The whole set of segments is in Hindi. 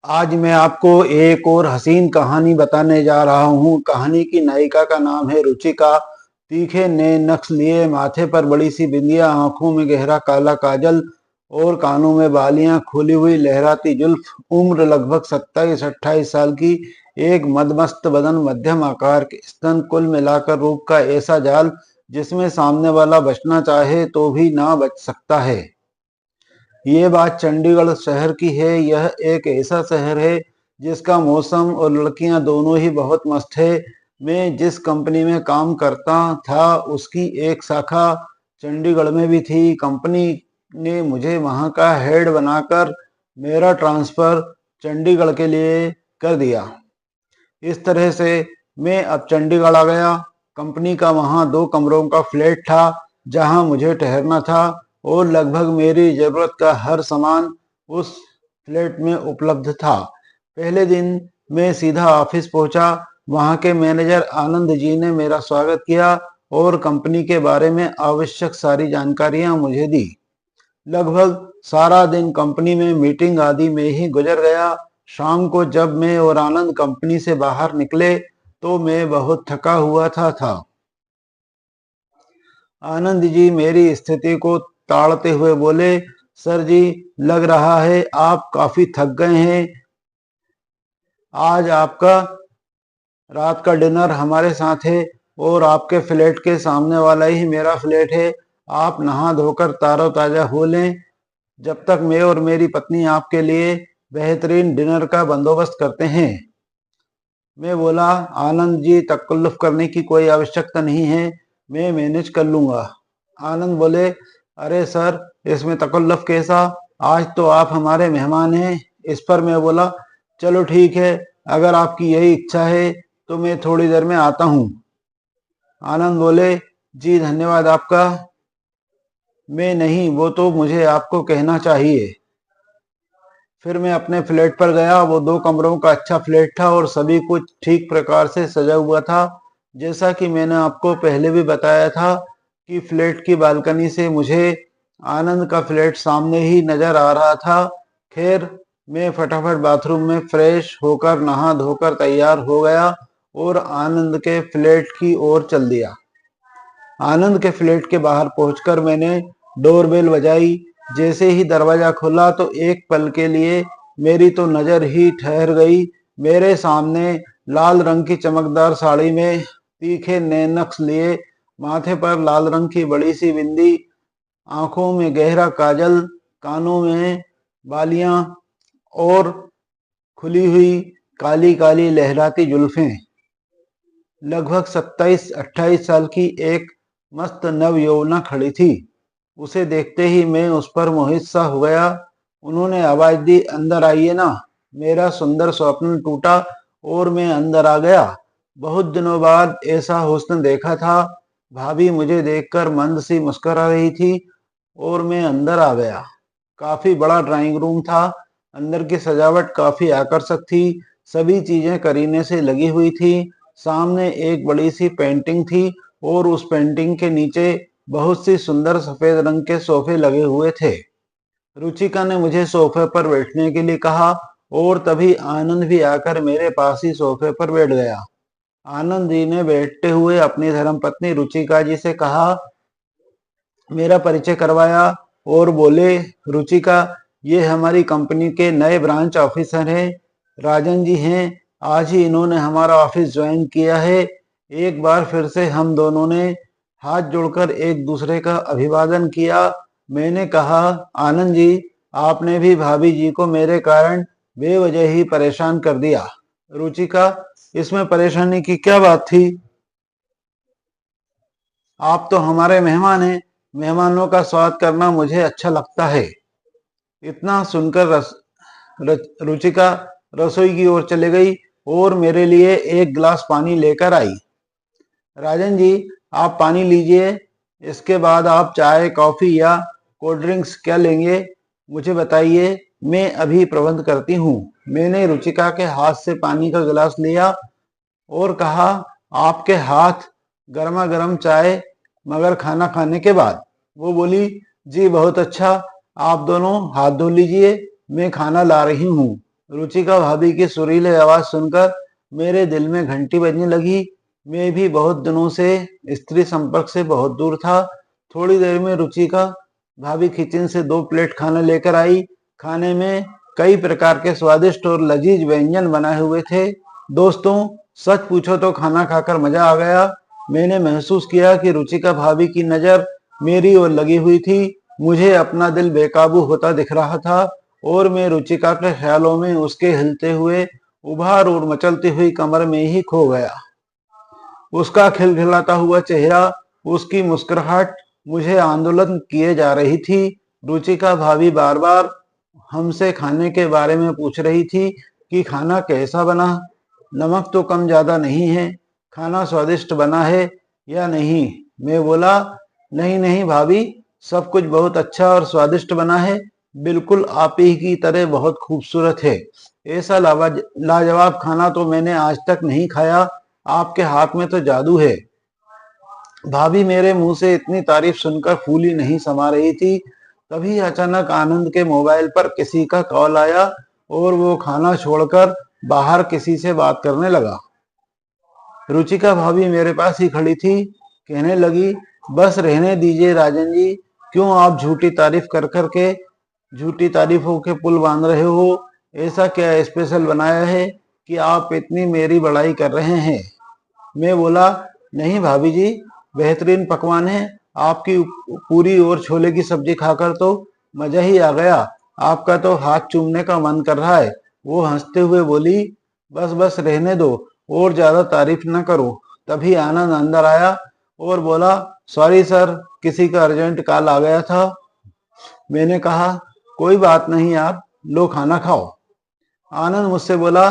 आज मैं आपको एक और हसीन कहानी बताने जा रहा हूँ। कहानी की नायिका का नाम है रुचिका। तीखे नए नक्श लिए, माथे पर बड़ी सी बिंदिया, आंखों में गहरा काला काजल और कानों में बालियां, खुली हुई लहराती जुल्फ, उम्र लगभग 27-28 साल की, एक मदमस्त बदन, मध्यम आकार के स्तन, कुल मिलाकर रूप का ऐसा जाल जिसमें सामने वाला बचना चाहे तो भी ना बच सकता है। ये बात चंडीगढ़ शहर की है। यह एक ऐसा शहर है जिसका मौसम और लड़कियां दोनों ही बहुत मस्त है। मैं जिस कंपनी में काम करता था उसकी एक शाखा चंडीगढ़ में भी थी। कंपनी ने मुझे वहां का हेड बनाकर मेरा ट्रांसफर चंडीगढ़ के लिए कर दिया। इस तरह से मैं अब चंडीगढ़ आ गया। कंपनी का वहां 2 कमरों का फ्लैट था जहां मुझे ठहरना था और लगभग मेरी जरूरत का हर सामान उस फ्लैट में उपलब्ध था। पहले दिन मैं सीधा ऑफिस पहुंचा। वहां के मैनेजर आनंद जी ने मेरा स्वागत किया और कंपनी के बारे में आवश्यक सारी जानकारियां मुझे दी। लगभग सारा दिन कंपनी में मीटिंग आदि में ही गुजर गया। शाम को जब मैं और आनंद कंपनी से बाहर निकले तो मैं बहुत थका हुआ था। आनंद जी मेरी स्थिति को ताड़ते हुए बोले, सर जी, लग रहा है आप काफी थक गए हैं। आज आपका रात का डिनर हमारे साथ है और आपके फ्लैट के सामने वाला ही मेरा फ्लैट है। आप नहा धोकर तारोताजा हो लें जब तक मैं और मेरी पत्नी आपके लिए बेहतरीन डिनर का बंदोबस्त करते हैं। मैं बोला, आनंद जी, तकल्लुफ करने की कोई आवश्यकता नहीं है, मैं मैनेज कर लूंगा। आनंद बोले, अरे सर, इसमें तकल्लुफ कैसा, आज तो आप हमारे मेहमान हैं। इस पर मैं बोला, चलो ठीक है, अगर आपकी यही इच्छा है तो मैं थोड़ी देर में आता हूँ। आनंद बोले, जी धन्यवाद आपका। मैं नहीं, वो तो मुझे आपको कहना चाहिए। फिर मैं अपने फ्लैट पर गया। वो 2 कमरों का अच्छा फ्लैट था और सभी कुछ ठीक प्रकार से सजा हुआ था। जैसा कि मैंने आपको पहले भी बताया था कि फ्लैट की बालकनी से मुझे आनंद का फ्लैट सामने ही नजर आ रहा था। खैर, मैं फटाफट बाथरूम में फ्रेश होकर नहा धोकर तैयार हो गया और आनंद के फ्लैट की ओर चल दिया। आनंद के फ्लैट के बाहर पहुंचकर मैंने डोरबेल बजाई। जैसे ही दरवाजा खुला तो एक पल के लिए मेरी तो नजर ही ठहर गई। मेरे सामने लाल रंग की चमकदार साड़ी में, तीखे नैनक्स लिए, माथे पर लाल रंग की बड़ी सी बिंदी, आंखों में गहरा काजल, कानों में बालियां और खुली हुई काली काली लहराती जुल्फें, लगभग 27-28 साल की एक मस्त नव यौवना खड़ी थी। उसे देखते ही मैं उस पर मोहित सा हो गया। उन्होंने आवाज दी, अंदर आइए ना। मेरा सुंदर स्वप्न टूटा और मैं अंदर आ गया। बहुत दिनों बाद ऐसा हुस्न देखा था। भाभी मुझे देखकर मंद सी मुस्कुरा रही थी और मैं अंदर आ गया। काफी बड़ा ड्राइंग रूम था। अंदर की सजावट काफी आकर्षक थी। सभी चीजें करीने से लगी हुई थी। सामने एक बड़ी सी पेंटिंग थी और उस पेंटिंग के नीचे बहुत सी सुंदर सफेद रंग के सोफे लगे हुए थे। रुचिका ने मुझे सोफे पर बैठने के लिए कहा और तभी आनंद भी आकर मेरे पास ही सोफे पर बैठ गया। आनंद जी ने बैठते हुए अपनी धर्मपत्नी रुचिका जी से कहा, मेरा परिचय करवाया और बोले, रुचिका, ये हमारी कंपनी के नए ब्रांच ऑफिसर हैं, राजन जी हैं। आज ही इन्होंने हमारा ऑफिस ज्वाइन किया है। एक बार फिर से हम दोनों ने हाथ जोड़कर एक दूसरे का अभिवादन किया। मैंने कहा, आनंद जी, आपने भी भाभी जी को मेरे कारण बेवजह ही परेशान कर दिया। रुचिका, इसमें परेशानी की क्या बात थी? आप तो हमारे मेहमान हैं। मेहमानों का स्वागत करना मुझे अच्छा लगता है। इतना सुनकर रुचिका रसोई की ओर चले गई और मेरे लिए एक गिलास पानी लेकर आई। राजन जी, आप पानी लीजिए। इसके बाद आप चाय, कॉफी या कोल्ड ड्रिंक्स क्या लेंगे, मुझे बताइए, मैं अभी प्रबंध करती हूँ। मैंने रुचिका के हाथ से पानी का गिलास लिया और कहा, आपके हाथ गर्मा गर्म चाय, मगर खाना खाने के बाद। वो बोली, जी बहुत अच्छा, आप दोनों हाथ धो लीजिए, मैं खाना ला रही हूँ। रुचिका भाभी की सुरीली आवाज सुनकर मेरे दिल में घंटी बजने लगी। मैं भी बहुत दिनों से स्त्री संपर्क से बहुत दूर था। थोड़ी देर में रुचिका भाभी किचन से 2 प्लेट खाना लेकर आई। खाने में कई प्रकार के स्वादिष्ट और लजीज व्यंजन बनाए हुए थे। दोस्तों, सच पूछो तो खाना खाकर मजा आ गया। मैंने महसूस किया कि रुचिका भाभी की नजर मेरी ओर लगी हुई थी। मुझे अपना दिल बेकाबू होता दिख रहा था और मैं रुचिका के ख्यालों में उसके हिलते हुए उभार और मचलती हुई कमर में ही खो गया। उसका खिलखिलाता हुआ चेहरा, उसकी मुस्कुराहट मुझे आंदोलन किए जा रही थी। रुचिका भाभी बार बार हमसे खाने के बारे में पूछ रही थी कि खाना कैसा बना, नमक तो कम ज्यादा नहीं है, खाना स्वादिष्ट बना है या नहीं। मैं बोला, नहीं नहीं भाभी, सब कुछ बहुत अच्छा और स्वादिष्ट बना है, बिल्कुल आप ही की तरह बहुत खूबसूरत है। ऐसा लाजवाब खाना तो मैंने आज तक नहीं खाया, आपके हाथ में तो जादू है। भाभी मेरे मुंह से इतनी तारीफ सुनकर फूली नहीं समा रही थी। तभी अचानक आनंद के मोबाइल पर किसी का कॉल आया और वो खाना छोड़कर बाहर किसी से बात करने लगा। रुचिका भाभी मेरे पास ही खड़ी थी। कहने लगी, बस रहने दीजिए राजन जी, क्यों आप झूठी तारीफ कर करके झूठी तारीफों के पुल बांध रहे हो। ऐसा क्या स्पेशल बनाया है कि आप इतनी मेरी बड़ाई कर रहे हैं। मैं बोला, नहीं भाभी जी, बेहतरीन पकवान है, आपकी पूरी और छोले की सब्जी खाकर तो मजा ही आ गया, आपका तो हाथ चूमने का मन कर रहा है। वो हंसते हुए बोली, बस बस रहने दो और ज्यादा तारीफ न करो। तभी आनंद अंदर आया और बोला, सॉरी सर, किसी का अर्जेंट कॉल आ गया था। मैंने कहा, कोई बात नहीं, आप लो खाना खाओ। आनंद मुझसे बोला,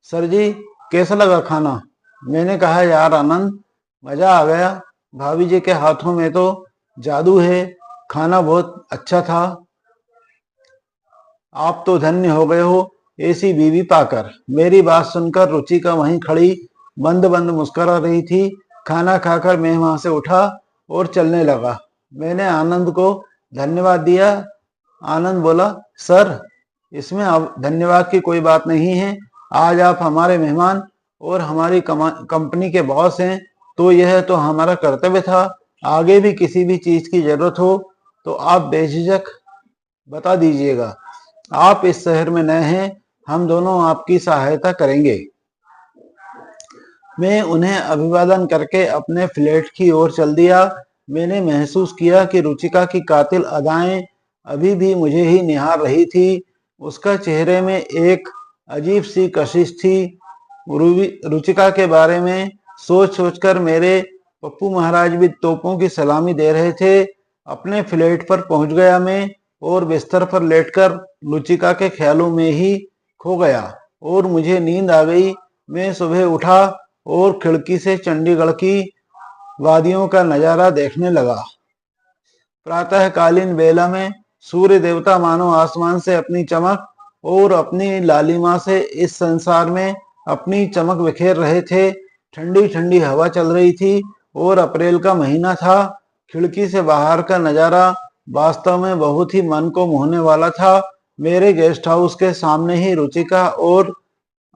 सर जी कैसा लगा खाना। मैंने कहा, यार आनंद, मजा आ गया, भाभी जी के हाथों में तो जादू है, खाना बहुत अच्छा था, आप तो धन्य हो गए हो ऐसी बीवी पाकर। मेरी बात सुनकर रुचिका वहीं खड़ी बंद बंद मुस्कुरा रही थी। खाना खाकर मैं वहां से उठा और चलने लगा। मैंने आनंद को धन्यवाद दिया। आनंद बोला, सर, इसमें अब धन्यवाद की कोई बात नहीं है, आज आप हमारे मेहमान और हमारी कंपनी के बॉस हैं, तो यह तो हमारा कर्तव्य था। आगे भी किसी भी चीज की जरूरत हो तो आप बेझिझक बता दीजिएगा। आप इस शहर में नए हैं, हम दोनों आपकी सहायता करेंगे। मैं उन्हें अभिवादन करके अपने फ्लैट की ओर चल दिया। मैंने महसूस किया कि रुचिका की कातिल अदाएं अभी भी मुझे ही निहार रही थी। उसका चेहरे में एक अजीब सी कशिश थी। रुचिका के बारे में सोच सोचकर मेरे पप्पू महाराज भी तोपों की सलामी दे रहे थे। अपने फ्लैट पर पहुंच गया मैं और बिस्तर पर लेटकर रुचिका के ख्यालों में ही खो गया और मुझे नींद आ गई। मैं सुबह उठा और खिड़की से चंडीगढ़ की वादियों का नजारा देखने लगा। प्रातःकालीन बेला में सूर्य देवता मानो आसमान से अपनी चमक और अपनी लालिमा से इस संसार में अपनी चमक बिखेर रहे थे। ठंडी ठंडी हवा चल रही थी और अप्रैल का महीना था। खिड़की से बाहर का नजारा वास्तव में बहुत ही मन को मोहने वाला था। मेरे गेस्ट हाउस के सामने ही रुचिका और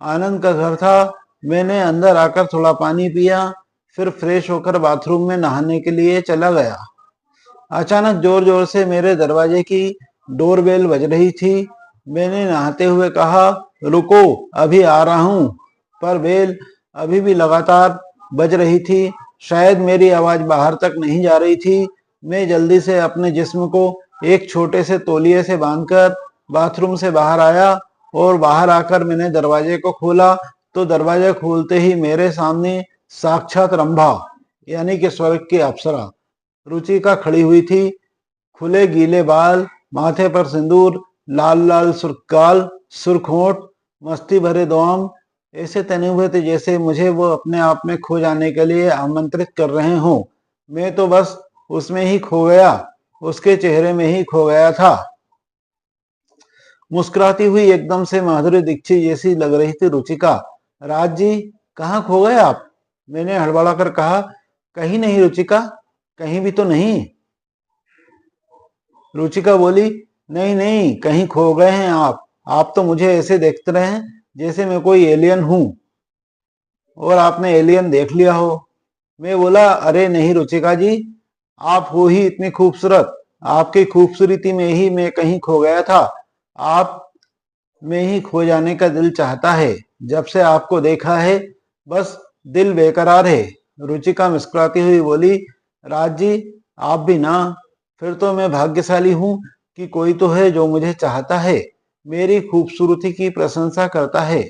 आनंद का घर था। मैंने अंदर आकर थोड़ा पानी पिया, फिर फ्रेश होकर बाथरूम में नहाने के लिए चला गया। अचानक जोर जोर से मेरे दरवाजे की डोरबेल बज रही थी। मैंने नहाते हुए कहा, रुको, अभी आ रहा हूं, पर बेल अभी भी लगातार बज रही थी। शायद मेरी आवाज बाहर तक नहीं जा रही थी। मैं जल्दी से अपने जिस्म को एक छोटे से तौलिए से बांधकर बाथरूम से बाहर आया और बाहर आकर मैंने दरवाजे को खोला तो दरवाजा खोलते ही मेरे सामने साक्षात रंभा यानी कि स्वर्ग की अप्सरा रुचिका खड़ी हुई थी। खुले गीले बाल, माथे पर सिंदूर, लाल लाल सुर्खाल, सुर्ख होंठ, मस्ती भरे दोम ऐसे तने हुए थे जैसे मुझे वो अपने आप में खो जाने के लिए आमंत्रित कर रहे हों। मैं तो बस उसमें ही खो गया, उसके चेहरे में ही खो गया था। मुस्कुराती हुई एकदम से माधुरी दीक्षित जैसी लग रही थी रुचिका। राज जी, कहाँ खो गए आप? मैंने हड़बड़ा कर कहा। कहीं नहीं रुचिका, कहीं भी तो नहीं। रुचिका बोली, नहीं नहीं, कहीं खो गए हैं आप। आप तो मुझे ऐसे देखते रहे हैं जैसे मैं कोई एलियन हूं और आपने एलियन देख लिया हो। मैं बोला, अरे नहीं रुचिका जी, आप हो ही इतनी खूबसूरत, आपकी खूबसूरती में ही मैं कहीं खो गया था। आप में ही खो जाने का दिल चाहता है। जब से आपको देखा है बस दिल बेकरार है। रुचिका मुस्कुराती हुई बोली, राज जी आप भी ना, फिर तो मैं भाग्यशाली हूँ कि कोई तो है जो मुझे चाहता है, मेरी खूबसूरती की प्रशंसा करता है।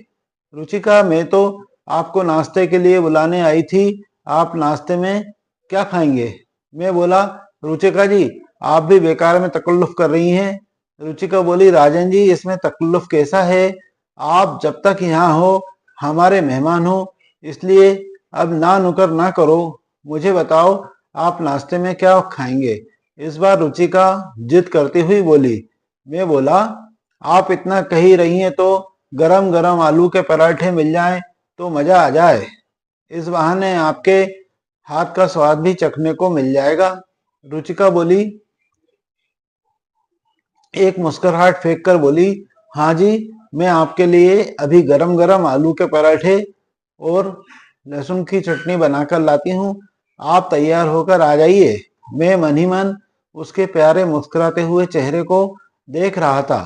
रुचिका, मैं तो आपको नाश्ते के लिए बुलाने आई थी, आप नाश्ते में क्या खाएंगे? मैं बोला, रुचिका जी आप भी बेकार में तकल्लुफ कर रही हैं। रुचिका बोली, राजन जी इसमें तकल्लुफ कैसा है? आप जब तक यहाँ हो हमारे मेहमान हो, इसलिए अब ना नुकर ना करो। मुझे बताओ आप नाश्ते में क्या खाएंगे? इस बार रुचिका जिद करती हुई बोली। मैं बोला, आप इतना कही रही हैं तो गरम गरम आलू के पराठे मिल जाएं तो मजा आ जाए। इस बहाने आपके हाथ का स्वाद भी चखने को मिल जाएगा। रुचिका बोली, एक मुस्कुराहट फेंक कर बोली, हाँ जी मैं आपके लिए अभी गरम गरम आलू के पराठे और लहसुन की चटनी बनाकर लाती हूँ, आप तैयार होकर आ जाइए। मैं मन ही मन उसके प्यारे मुस्कुराते हुए चेहरे को देख रहा था।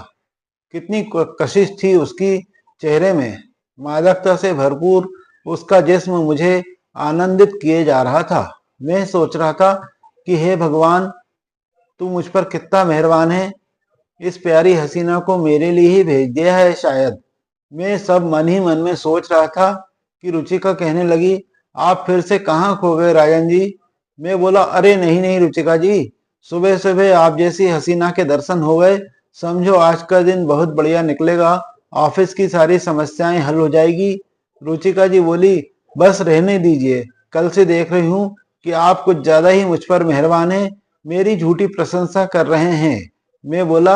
कितनी कशिश थी उसकी चेहरे में, मादकता से भरपूर उसका जिस्म मुझे आनंदित किए जा रहा था। मैं सोच रहा था कि हे भगवान, तू मुझ पर कितना मेहरबान है, इस प्यारी हसीना को मेरे लिए ही भेज दिया है शायद। मैं सब मन ही मन में सोच रहा था कि रुचिका कहने लगी, आप फिर से कहाँ खो गए राजन जी? मैं बोला, अरे नहीं नहीं रुचिका जी, सुबह सुबह आप जैसी हसीना के दर्शन हो गए, समझो आज का दिन बहुत बढ़िया निकलेगा, ऑफिस की सारी समस्याएं हल हो जाएगी। रुचिका जी बोली, बस रहने दीजिए, कल से देख रही हूँ कि आप कुछ ज्यादा ही मुझ पर मेहरबान हैं, मेरी झूठी प्रशंसा कर रहे हैं। मैं बोला,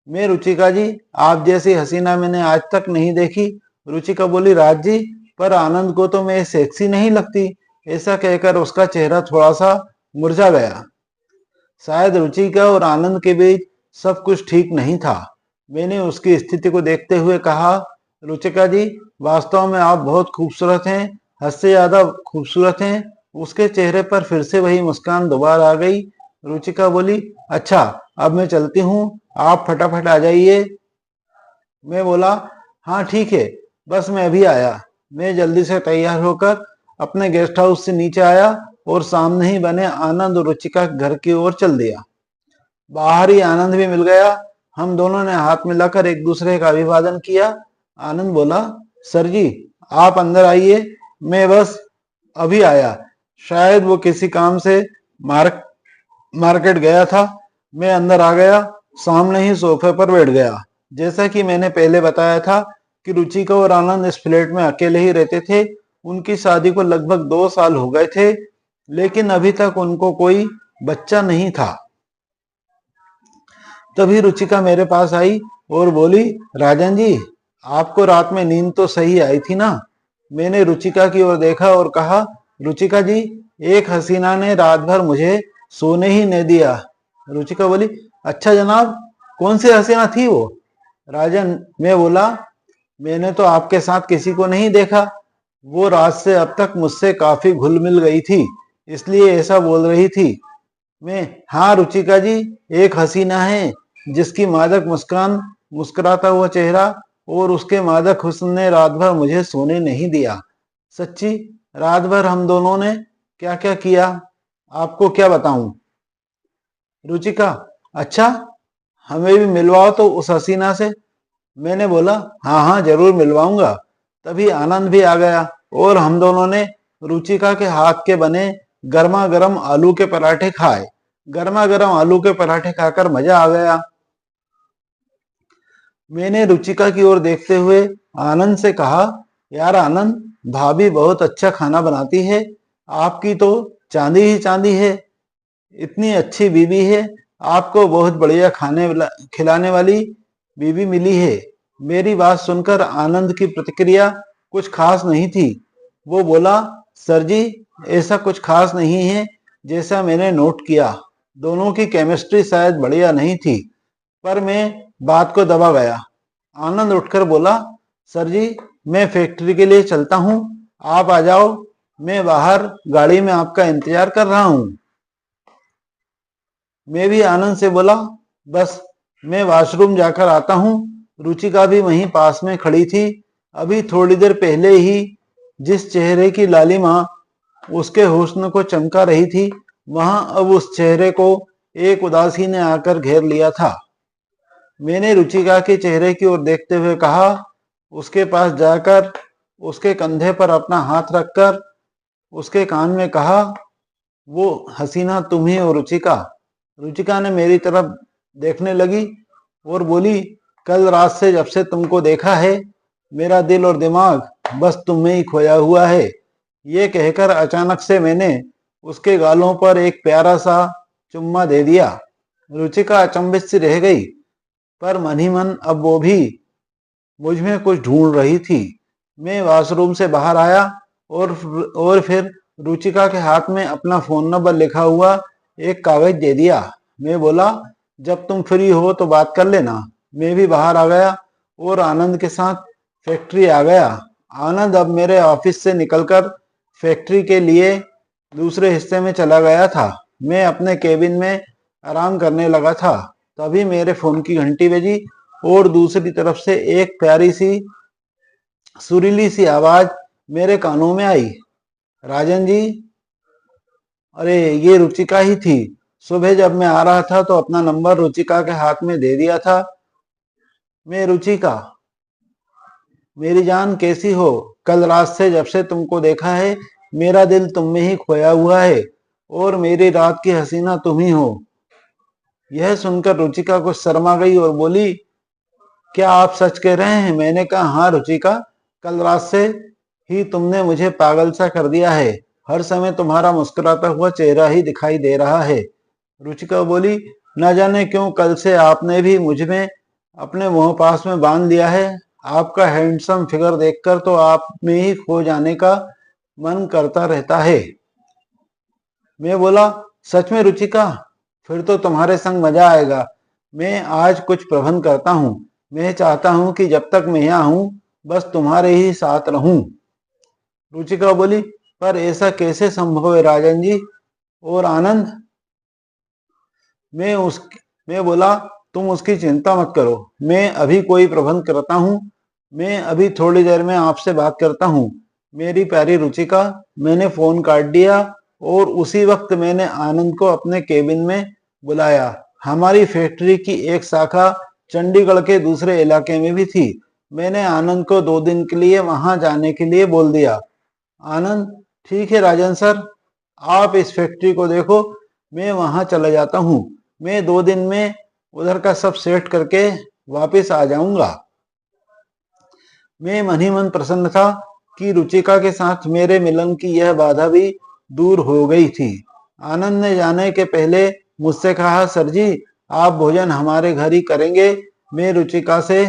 मैं रुचिका जी आप जैसी हसीना मैंने आज तक नहीं देखी। रुचिका बोली, राज जी पर आनंद को तो मैं सेक्सी नहीं लगती। ऐसा कहकर उसका चेहरा थोड़ा सा मुरझा गया। शायद रुचिका और आनंद के बीच सब कुछ ठीक नहीं था। मैंने उसकी स्थिति को देखते हुए कहा, रुचिका जी वास्तव में आप बहुत खूबसूरत हैं, हद से ज्यादा खूबसूरत हैं। उसके चेहरे पर फिर से वही मुस्कान दोबारा आ गई। रुचिका बोली, अच्छा अब मैं चलती हूँ, आप फटाफट आ जाइए। मैं बोला, हाँ ठीक है, बस मैं अभी आया। मैं जल्दी से तैयार होकर अपने गेस्ट हाउस से नीचे आया और सामने ही बने आनंद और रुचिका के घर की ओर चल दिया। बाहर ही आनंद भी मिल गया। हम दोनों ने हाथ मिलाकर एक दूसरे का अभिवादन किया। आनंद बोला, सर जी आप अंदर आइए, मैं बस अभी आया। शायद वो किसी काम से मार्केट गया था। मैं अंदर आ गया, सामने ही सोफे पर बैठ गया। जैसा कि मैंने पहले बताया था कि रुचिका और आनंद इस फ्लैट में अकेले ही रहते थे। उनकी शादी को लगभग 2 साल हो गए थे, लेकिन अभी तक उनको कोई बच्चा नहीं था। तभी रुचिका मेरे पास आई और बोली, राजन जी आपको रात में नींद तो सही आई थी ना? मैंने रुचिका की ओर देखा और कहा, रुचिका जी एक हसीना ने रात भर मुझे सोने ही नहीं दिया। रुचिका बोली, अच्छा जनाब कौन सी हसीना थी वो? राजन, मैं बोला, मैंने तो आपके साथ किसी को नहीं देखा। वो रात से अब तक मुझसे काफी घुल मिल गई थी, इसलिए ऐसा बोल रही थी। मैं, हाँ रुचिका जी, एक हसीना है जिसकी मादक मुस्कान, मुस्कुराता हुआ चेहरा और उसके मादक हुस्न ने रात भर मुझे सोने नहीं दिया। सच्ची रात भर हम दोनों ने क्या क्या किया आपको क्या बताऊं। रुचिका, अच्छा हमें भी मिलवाओ तो उस हसीना से। मैंने बोला, हाँ हाँ जरूर मिलवाऊंगा। तभी आनंद भी आ गया और हम दोनों ने रुचिका के हाथ के बने गर्मा गर्म आलू के पराठे खाए। गर्मा गर्म आलू के पराठे खाकर मजा आ गया। मैंने रुचिका की ओर देखते हुए आनंद से कहा, यार आनंद, भाभी बहुत अच्छा खाना बनाती है, आपकी तो चांदी ही चांदी है। इतनी अच्छी बीवी है, आपको बहुत बढ़िया खिलाने वाली बीवी मिली है। मेरी बात सुनकर आनंद की प्रतिक्रिया कुछ खास नहीं थी। वो बोला, सर जी ऐसा कुछ खास नहीं है जैसा मैंने नोट किया। दोनों की केमिस्ट्री शायद बढ़िया नहीं थी, पर मैं बात को दबा गया। आनंद उठकर बोला, सर जी मैं फैक्ट्री के लिए चलता हूँ, आप आ जाओ, मैं बाहर गाड़ी में आपका इंतजार कर रहा हूँ। मैं भी आनंद से बोला, बस मैं वॉशरूम जाकर आता हूँ। रुचिका भी वहीं पास में खड़ी थी। अभी थोड़ी देर पहले ही जिस चेहरे की लालिमा उसके हुस्न को चमका रही थी, वहां अब उस चेहरे को एक उदासी ने आकर घेर लिया था। मैंने रुचिका के चेहरे की ओर देखते हुए कहा, उसके पास जाकर उसके कंधे पर अपना हाथ रखकर उसके कान में कहा, वो हसीना तुम ही हो रुचिका। रुचिका ने मेरी तरफ देखने लगी और बोली, कल रात से जब से तुमको देखा है, मेरा दिल और दिमाग बस तुम में ही खोया हुआ है। ये कहकर अचानक से मैंने उसके गालों पर एक प्यारा सा चुम्मा दे दिया। रुचिका अचंभित सी रह गई, पर मन ही मन अब वो भी मुझ में कुछ ढूंढ रही थी। मैं वॉशरूम से बाहर आया और फिर रुचिका के हाथ में अपना फोन नंबर लिखा हुआ एक कागज दे दिया। मैं बोला, जब तुम फ्री हो तो बात कर लेना। मैं भी बाहर आ गया और आनंद के साथ फैक्ट्री आ गया। आनंद अब मेरे ऑफिस से निकलकर फैक्ट्री के लिए दूसरे हिस्से में चला गया था। मैं अपने केबिन में आराम करने लगा था, तभी मेरे फोन की घंटी बजी और दूसरी तरफ से एक प्यारी सी सुरीली सी आवाज मेरे कानों में आई, राजन जी। अरे ये रुचिका ही थी। सुबह जब मैं आ रहा था तो अपना नंबर रुचिका के हाथ में दे दिया था। मैं रुचिका, मेरी जान कैसी हो? कल रात से जब से तुमको देखा है, मेरा दिल तुम में ही खोया हुआ है और मेरी रात की हसीना तुम ही हो। यह सुनकर रुचिका कुछ शर्मा गई और बोली, क्या आप सच कह रहे हैं? मैंने कहा, हाँ रुचिका, कल रात से ही तुमने मुझे पागल सा कर दिया है। हर समय तुम्हारा मुस्कुराता हुआ चेहरा ही दिखाई दे रहा है। रुचिका बोली, न जाने क्यों कल से आपने भी मुझ में अपने मुंह पास में बांध लिया है। आपका हैंडसम फिगर देखकर तो आप में ही खो जाने का मन करता रहता है। मैं बोला, सच में रुचिका? फिर तो तुम्हारे संग मजा आएगा। मैं आज कुछ प्रबंध करता हूँ। मैं चाहता हूँ कि जब तक मैं यहाँ हूँ बस तुम्हारे ही साथ रहूं। रुचिका बोली, पर ऐसा कैसे संभव है राजन जी? और आनंद? मैं बोला, तुम उसकी चिंता मत करो, मैं अभी कोई प्रबंध करता हूँ। मैं अभी थोड़ी देर में आपसे बात करता हूँ। मेरी प्यारी रुचिका, मैंने फोन काट दिया और उसी वक्त मैंने आनंद को अपने केबिन में बुलाया। हमारी फैक्ट्री की एक शाखा चंडीगढ़ के दूसरे इलाके में भी थी। मैंने आनंद को 2 दिन के लिए वहां जाने के लिए बोल दिया। आनंद, ठीक है राजन सर, आप इस फैक्ट्री को देखो, मैं वहां चला जाता हूँ। मैं 2 दिन में उधर का सब सेट करके वापस आ जाऊंगा। मैं मन ही मन प्रसन्न था कि रुचिका के साथ मेरे मिलन की यह बाधा भी दूर हो गई थी। आनंद ने जाने के पहले मुझसे कहा, सर जी आप भोजन हमारे घर ही करेंगे। मैं रुचिका से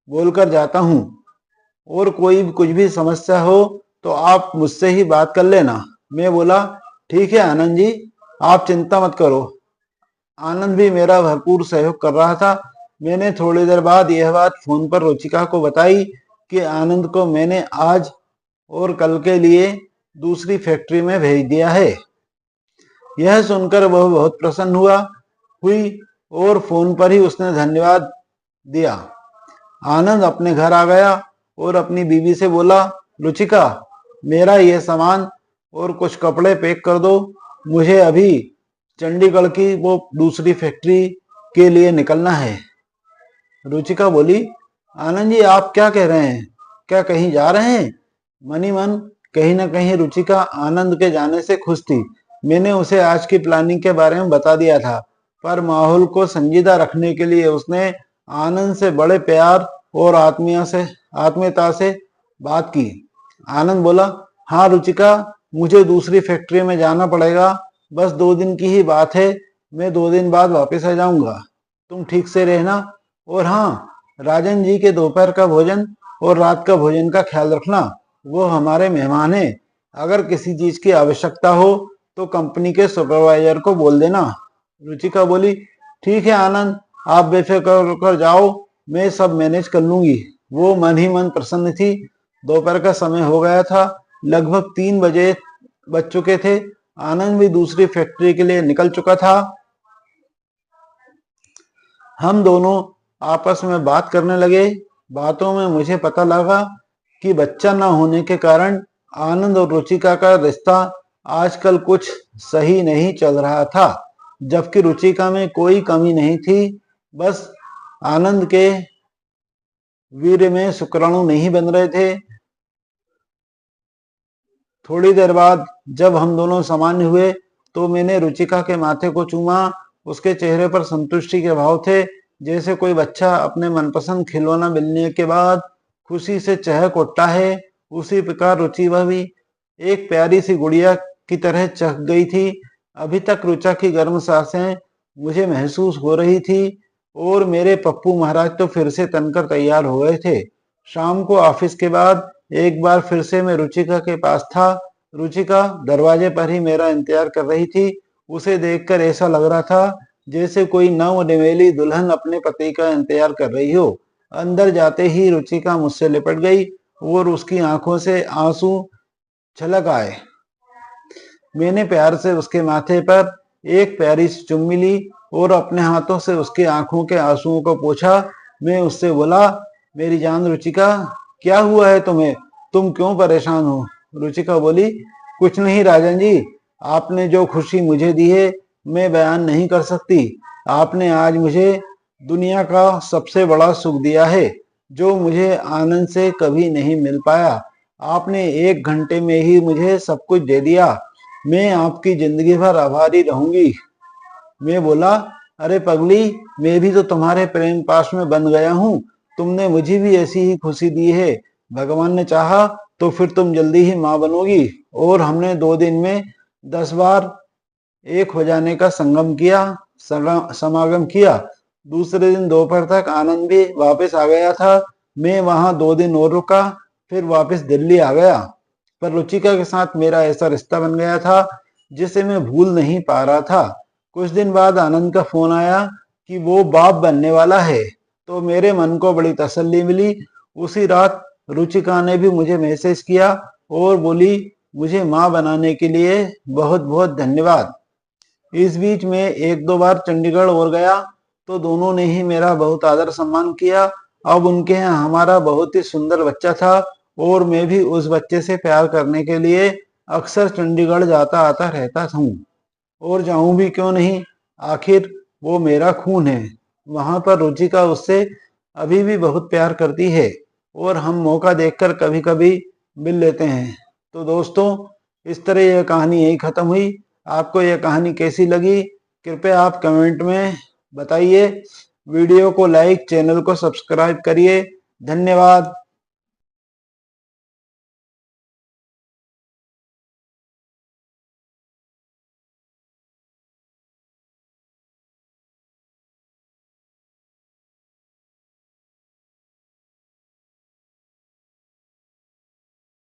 बोलकर जाता हूँ और कोई कुछ भी समस्या हो तो आप मुझसे ही बात कर लेना। मैं बोला, ठीक है आनंद जी, आप चिंता मत करो। आनंद भी मेरा भरपूर सहयोग कर रहा था। मैंने थोड़ी देर बाद यह बात फोन पर रुचिका को बताई कि आनंद को मैंने आज और कल के लिए दूसरी फैक्ट्री में भेज दिया है। यह सुनकर वह बहुत प्रसन्न हुई और फोन पर ही उसने धन्यवाद दिया। आनंद अपने घर आ गया और अपनी बीवी से बोला, रुचिका मेरा यह सामान और कुछ कपड़े पैक कर दो, मुझे अभी चंडीगढ़ की वो दूसरी फैक्ट्री के लिए निकलना है। रुचिका बोली, आनंद जी आप क्या कह रहे हैं? क्या कहीं जा रहे हैं? मन ही मन कहीं ना कहीं रुचिका आनंद के जाने से खुश थी। मैंने उसे आज की प्लानिंग के बारे में बता दिया था, पर माहौल को संजीदा रखने के लिए उसने आनंद से बड़े प्यार और आत्मीयता से बात की। आनंद बोला, हाँ रुचिका, मुझे दूसरी फैक्ट्री में जाना पड़ेगा, बस 2 दिन की ही बात है। मैं 2 दिन बाद वापस आ जाऊंगा। तुम ठीक से रहना और हाँ, राजन जी के दोपहर का भोजन और रात का भोजन का ख्याल रखना। वो हमारे मेहमान हैं। अगर किसी चीज की आवश्यकता हो तो कंपनी के सुपरवाइजर को बोल देना। रुचिका बोली, ठीक है आनंद, आप बेफिक्र होकर जाओ मैं सब मैनेज कर लूंगी। वो मन ही मन प्रसन्न थी। दोपहर का समय हो गया था, लगभग 3 बजे बज चुके थे। आनंद भी दूसरी फैक्ट्री के लिए निकल चुका था। हम दोनों आपस में बात करने लगे। बातों में मुझे पता लगा कि बच्चा न होने के कारण आनंद और रुचिका का रिश्ता आजकल कुछ सही नहीं चल रहा था, जबकि रुचिका में कोई कमी नहीं थी। बस आनंद के वीर्य में शुक्राणु नहीं बन रहे थे। थोड़ी देर बाद जब हम दोनों सामान्य हुए तो मैंने रुचिका के माथे को चूमा। उसके चेहरे पर संतुष्टि के भाव थे, जैसे कोई बच्चा अपने मनपसंद खिलौना मिलने के बाद खुशी से चहक उठता है। उसी प्रकार रुचिका भी एक प्यारी सी गुड़िया की तरह चहक गई थी। अभी तक रुचा की गर्म सांसें मुझे महसूस हो रही थी और मेरे पप्पू महाराज तो फिर से तनकर तैयार हो गए थे। शाम को ऑफिस के बाद एक बार फिर से मैं रुचिका के पास था। रुचिका दरवाजे पर ही मेरा इंतजार कर रही थी। उसे देखकर ऐसा लग रहा था जैसे कोई नवनिवेली दुल्हन अपने पति का इंतजार कर रही हो। अंदर जाते ही रुचिका मुझसे लिपट गई और उसकी आंखों से आंसू छलक आए। मैंने प्यार से उसके माथे पर एक प्यारी सी चुम्मी ली और अपने हाथों से उसकी आंखों के आंसुओं को पोंछा। मैं उससे बोला, मेरी जान रुचिका, क्या हुआ है तुम्हें? तुम क्यों परेशान हो? रुचिका बोली, कुछ नहीं राजन जी, आपने जो खुशी मुझे दी है मैं बयान नहीं कर सकती। आपने आज मुझे दुनिया का सबसे बड़ा सुख दिया है, जो मुझे आनंद से कभी नहीं मिल पाया। आपने 1 घंटे में ही मुझे सब कुछ दे दिया। मैं आपकी जिंदगी भर आभारी रहूंगी। मैं बोला, अरे पगली, मैं भी तो तुम्हारे प्रेम पाश में बन गया हूँ। तुमने मुझे भी ऐसी ही खुशी दी है। भगवान ने चाहा तो फिर तुम जल्दी ही माँ बनोगी। और हमने 2 दिन में 10 बार एक हो जाने का समागम किया। दूसरे दिन दोपहर तक आनंद भी वापस आ गया था। मैं वहां 2 दिन और रुका, फिर वापस दिल्ली आ गया। पर रुचिका के साथ मेरा ऐसा रिश्ता बन गया था जिसे मैं भूल नहीं पा रहा था। कुछ दिन बाद आनंद का फोन आया कि वो बाप बनने वाला है, तो मेरे मन को बड़ी तसल्ली मिली। उसी रात रुचिका ने भी मुझे मैसेज किया और बोली, मुझे माँ बनाने के लिए बहुत बहुत धन्यवाद। इस बीच में 1-2 बार चंडीगढ़ और गया तो दोनों ने ही मेरा बहुत आदर सम्मान किया। अब उनके यहाँ हमारा बहुत ही सुंदर बच्चा था और मैं भी उस बच्चे से प्यार करने के लिए अक्सर चंडीगढ़ जाता आता रहता हूँ। और जाऊं भी क्यों नहीं, आखिर वो मेरा खून है। वहां पर रुचिका उससे अभी भी बहुत प्यार करती है और हम मौका देखकर कभी कभी मिल लेते हैं। तो दोस्तों, इस तरह यह कहानी यही खत्म हुई। आपको यह कहानी कैसी लगी कृपया आप कमेंट में बताइए। वीडियो को लाइक, चैनल को सब्सक्राइब करिए। धन्यवाद।